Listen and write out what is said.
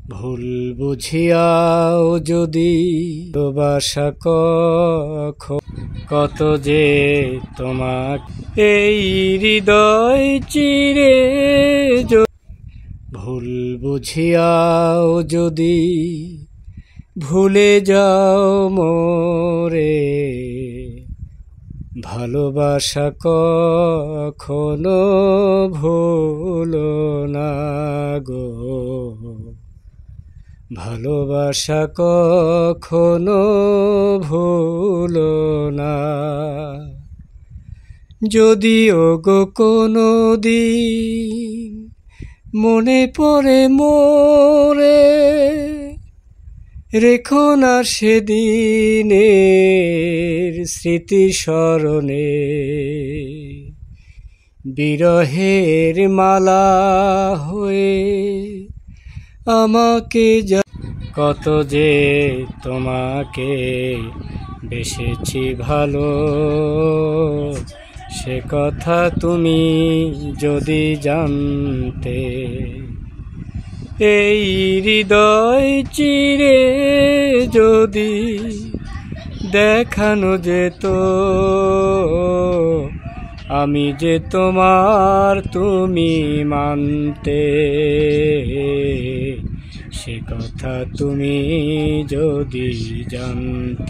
ভুল বুঝিয়াও যদি ভালোবাসা কত যে তোমাক এই হৃদয় চিরে ভুল বুঝিয়াও যদি ভুলে যাও মোরে ভালোবাসা কখনো ভুলো না গো ভালোবাসা কখনো ভুলো না যদিও গো কোনো দিন মনে পড়ে মোরে রেখো না সেদিনের স্মৃতি স্মরণে বিরহের মালা হয়ে আমাকে কত যে তোমাকে বেসেছি ভালো সে কথা তুমি যদি জানতে এই হৃদয় চিরে যদি দেখানো যেত আমি যে তোমার তুমি মানতে সে কথা তুমি যদি জানতে।